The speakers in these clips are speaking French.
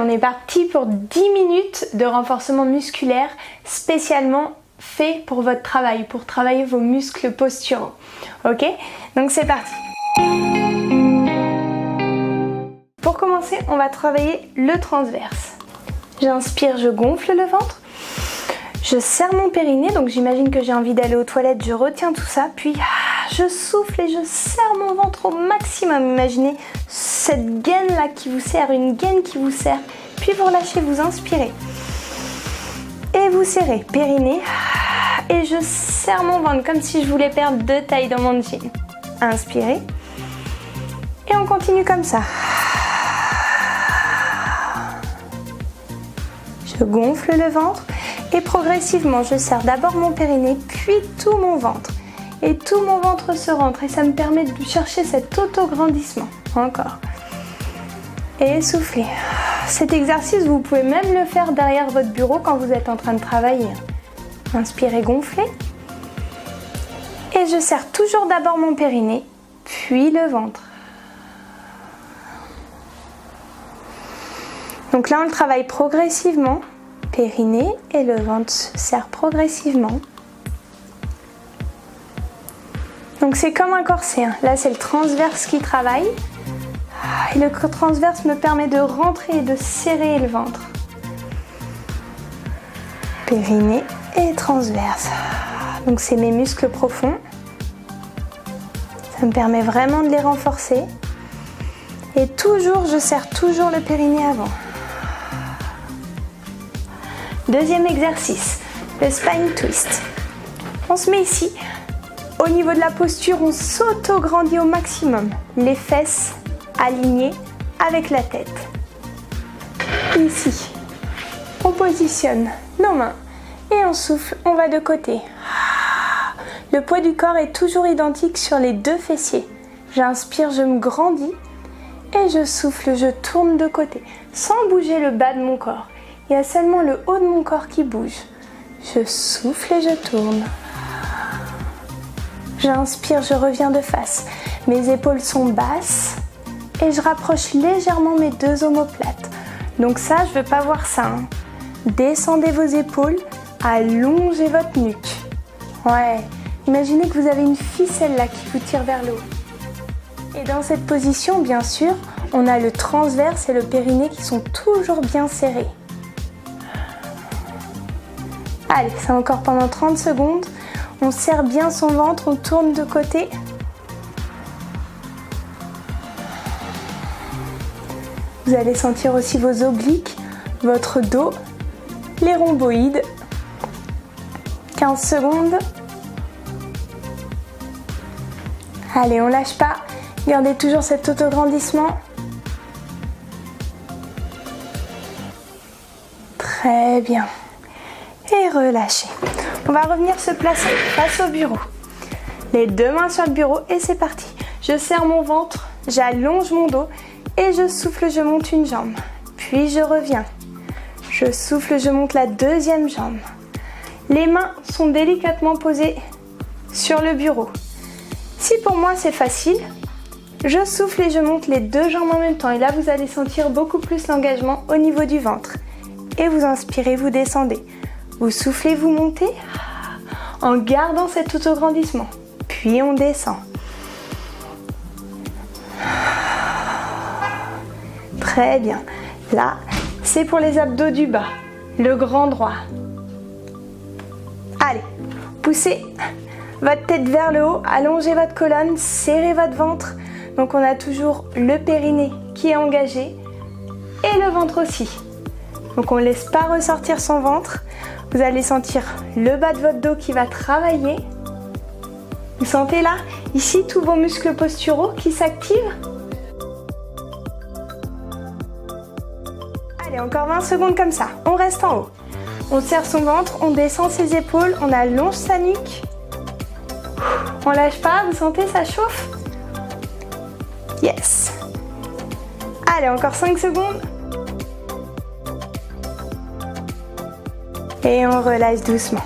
On est parti pour 10 minutes de renforcement musculaire spécialement fait pour votre travail, pour travailler vos muscles posturaux. Ok? Donc c'est parti. Pour commencer, on va travailler le transverse. J'inspire, je gonfle le ventre. Je serre mon périnée, donc j'imagine que j'ai envie d'aller aux toilettes, je retiens tout ça, puis je souffle et je serre mon ventre au maximum. Imaginez cette gaine là qui vous serre, une gaine qui vous serre, puis vous relâchez, vous inspirez. Et vous serrez, périnée, et je serre mon ventre comme si je voulais perdre 2 tailles dans mon jean. Inspirez, et on continue comme ça. Je gonfle le ventre. Et progressivement, je serre d'abord mon périnée, puis tout mon ventre. Et tout mon ventre se rentre et ça me permet de chercher cet auto-grandissement. Encore. Et soufflez. Cet exercice, vous pouvez même le faire derrière votre bureau quand vous êtes en train de travailler. Inspirez, gonflez. Et je serre toujours d'abord mon périnée, puis le ventre. Donc là, on le travaille progressivement. Périnée et le ventre se serre progressivement. Donc c'est comme un corset, hein. Là c'est le transverse qui travaille. Et le transverse me permet de rentrer et de serrer le ventre. Périnée et transverse. Donc c'est mes muscles profonds. Ça me permet vraiment de les renforcer. Et toujours, je serre toujours le périnée avant. Deuxième exercice, le spine twist. On se met ici. Au niveau de la posture, on s'auto-grandit au maximum. Les fesses alignées avec la tête. Ici, on positionne nos mains et on souffle, on va de côté. Le poids du corps est toujours identique sur les 2 fessiers. J'inspire, je me grandis et je souffle, je tourne de côté sans bouger le bas de mon corps. Il y a seulement le haut de mon corps qui bouge. Je souffle et je tourne. J'inspire, je reviens de face. Mes épaules sont basses et je rapproche légèrement mes 2 omoplates. Donc ça, je ne veux pas voir ça. Hein. Descendez vos épaules, allongez votre nuque. Ouais, imaginez que vous avez une ficelle là qui vous tire vers le haut. Et dans cette position, bien sûr, on a le transverse et le périnée qui sont toujours bien serrés. Allez, c'est encore pendant 30 secondes. On serre bien son ventre, on tourne de côté. Vous allez sentir aussi vos obliques, votre dos, les rhomboïdes. 15 secondes. Allez, on lâche pas. Gardez toujours cet autograndissement. Très bien. Et relâchez. On va revenir se placer face au bureau. Les 2 mains sur le bureau et c'est parti. Je serre mon ventre, j'allonge mon dos et je souffle, je monte une jambe. Puis je reviens. Je souffle, je monte la 2e jambe. Les mains sont délicatement posées sur le bureau. Si pour moi c'est facile, je souffle et je monte les 2 jambes en même temps. Et là vous allez sentir beaucoup plus l'engagement au niveau du ventre. Et vous inspirez, vous descendez. Vous soufflez, vous montez en gardant cet autograndissement. Puis on descend. Très bien. Là, c'est pour les abdos du bas. Le grand droit. Allez, poussez votre tête vers le haut, allongez votre colonne, serrez votre ventre. Donc on a toujours le périnée qui est engagé et le ventre aussi. Donc on ne laisse pas ressortir son ventre. Vous allez sentir le bas de votre dos qui va travailler. Vous sentez là, ici, tous vos muscles posturaux qui s'activent. Allez, encore 20 secondes comme ça. On reste en haut. On serre son ventre, on descend ses épaules, on allonge sa nuque. On lâche pas, vous sentez, ça chauffe? Yes. Allez, encore 5 secondes. Et on relâche doucement.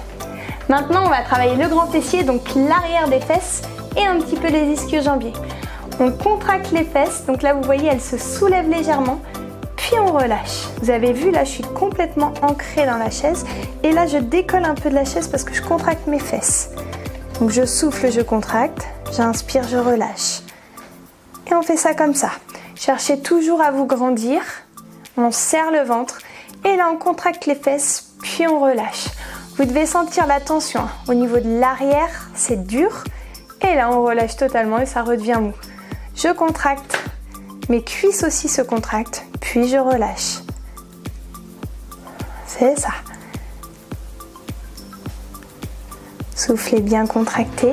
Maintenant, on va travailler le grand fessier, donc l'arrière des fesses et un petit peu les ischio-jambiers. On contracte les fesses, donc là vous voyez, elles se soulèvent légèrement, puis puis on relâche. Vous avez vu, là je suis complètement ancrée dans la chaise et là je décolle un peu de la chaise parce que je contracte mes fesses. Donc je souffle, je contracte, j'inspire, je relâche. Et on fait ça comme ça. Cherchez toujours à vous grandir, on serre le ventre et là on contracte les fesses, puis on relâche. Vous devez sentir la tension au niveau de l'arrière, c'est dur. Et là on relâche totalement et ça redevient mou. Je contracte, mes cuisses aussi se contractent, puis je relâche. C'est ça. Soufflez bien contracté.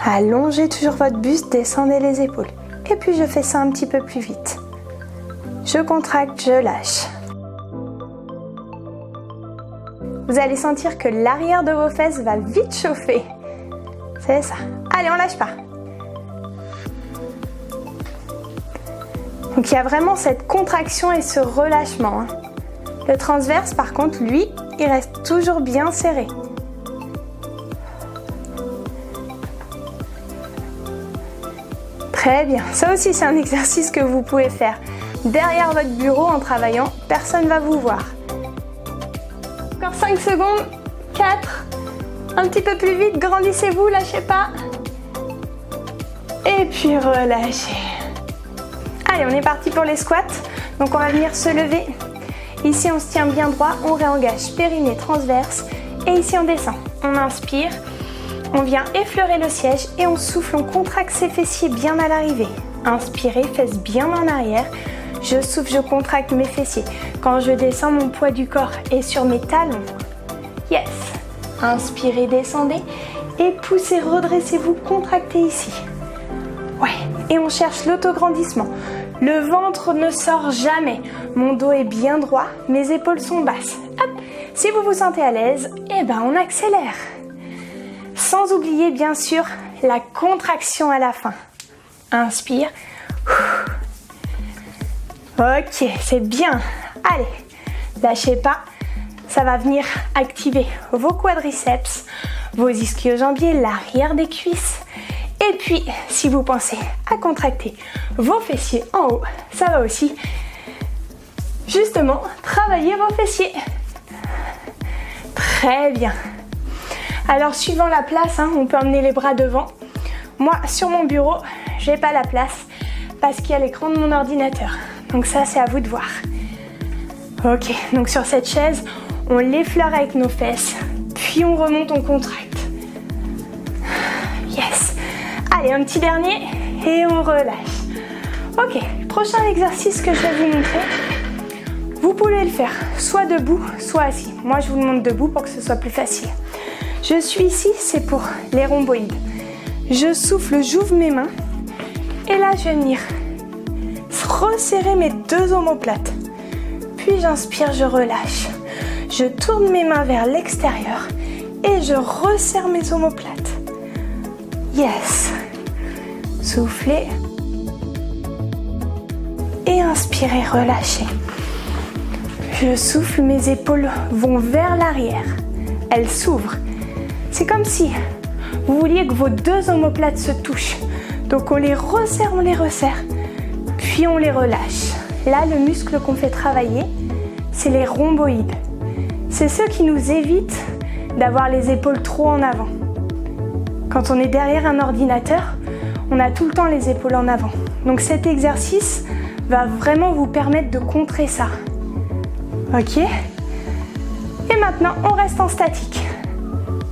Allongez toujours votre buste, descendez les épaules. Et puis je fais ça un petit peu plus vite. Je contracte, je lâche. Vous allez sentir que l'arrière de vos fesses va vite chauffer. C'est ça. Allez, on lâche pas. Donc il y a vraiment cette contraction et ce relâchement. Le transverse, par contre, lui, il reste toujours bien serré. Très bien. Ça aussi, c'est un exercice que vous pouvez faire derrière votre bureau en travaillant. Personne ne va vous voir. Encore 5 secondes. 4. Un petit peu plus vite. Grandissez-vous, lâchez pas. Et puis relâchez. Allez, on est parti pour les squats. Donc on va venir se lever. Ici, on se tient bien droit. On réengage périnée transverse. Et ici, on descend. On inspire. On vient effleurer le siège et on souffle, on contracte ses fessiers bien à l'arrivée. Inspirez, fesses bien en arrière. Je souffle, je contracte mes fessiers. Quand je descends, mon poids du corps est sur mes talons. Yes. Inspirez, descendez et poussez, redressez-vous, contractez ici. Ouais. Et on cherche l'autograndissement. Le ventre ne sort jamais. Mon dos est bien droit, mes épaules sont basses. Hop. Si vous vous sentez à l'aise, eh ben on accélère. Sans oublier bien sûr la contraction à la fin. Inspire. Ok, c'est bien. Allez, lâchez pas. Ça va venir activer vos quadriceps, vos ischio-jambiers, l'arrière des cuisses. Et puis, si vous pensez à contracter vos fessiers en haut, ça va aussi justement travailler vos fessiers. Très bien. Alors, suivant la place, on peut emmener les bras devant. Moi, sur mon bureau, je n'ai pas la place parce qu'il y a l'écran de mon ordinateur. Donc ça, c'est à vous de voir. Ok, donc sur cette chaise, on l'effleure avec nos fesses, puis on remonte, on contracte. Yes. Allez, un petit dernier et on relâche. Ok, prochain exercice que je vais vous montrer. Vous pouvez le faire soit debout, soit assis. Moi, je vous le montre debout pour que ce soit plus facile. Je suis ici, c'est pour les rhomboïdes. Je souffle, j'ouvre mes mains. Et là, je vais venir resserrer mes deux omoplates. Puis j'inspire, je relâche. Je tourne mes mains vers l'extérieur et je resserre mes omoplates. Yes. Soufflez. Et inspirez, relâchez. Je souffle, mes épaules vont vers l'arrière. Elles s'ouvrent. C'est comme si vous vouliez que vos deux omoplates se touchent. Donc on les resserre, puis on les relâche. Là, le muscle qu'on fait travailler, c'est les rhomboïdes. C'est ceux qui nous évitent d'avoir les épaules trop en avant. Quand on est derrière un ordinateur, on a tout le temps les épaules en avant. Donc cet exercice va vraiment vous permettre de contrer ça. Ok ? Et maintenant, on reste en statique.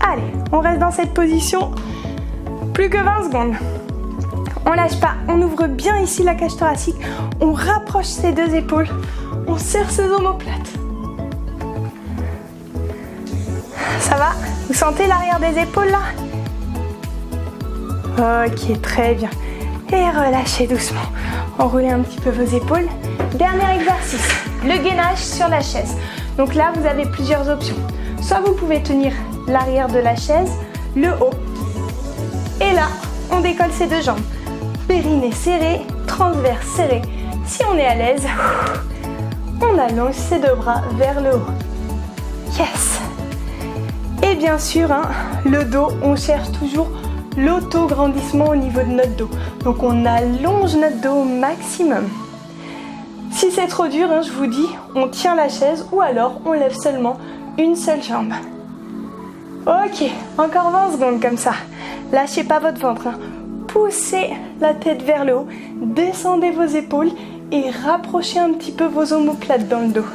Allez, on reste dans cette position plus que 20 secondes. On lâche pas, on ouvre bien ici la cage thoracique, on rapproche ses deux épaules, on serre ses omoplates. Ça va? Vous sentez l'arrière des épaules là? Ok, très bien. Et relâchez doucement. Enroulez un petit peu vos épaules. Dernier exercice, le gainage sur la chaise. Donc là, vous avez plusieurs options. Soit vous pouvez tenir l'arrière de la chaise, le haut. Et là, on décolle ses deux jambes. Périnée serré, transverse serré. Si on est à l'aise, on allonge ses deux bras vers le haut. Yes. Et bien sûr, le dos, on cherche toujours l'autograndissement au niveau de notre dos. Donc on allonge notre dos au maximum. Si Si c'est trop dur, je vous dis, on tient la chaise ou alors on lève seulement une seule jambe. Ok, encore 20 secondes comme ça. Lâchez pas votre ventre. Poussez la tête vers le haut, descendez vos épaules et rapprochez un petit peu vos omoplates dans le dos.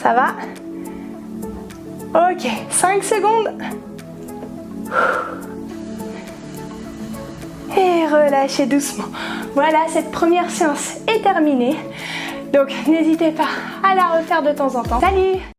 Ça va? Ok, 5 secondes. Et relâchez doucement. Voilà, cette première séance est terminée. Donc n'hésitez pas à la refaire de temps en temps. Salut!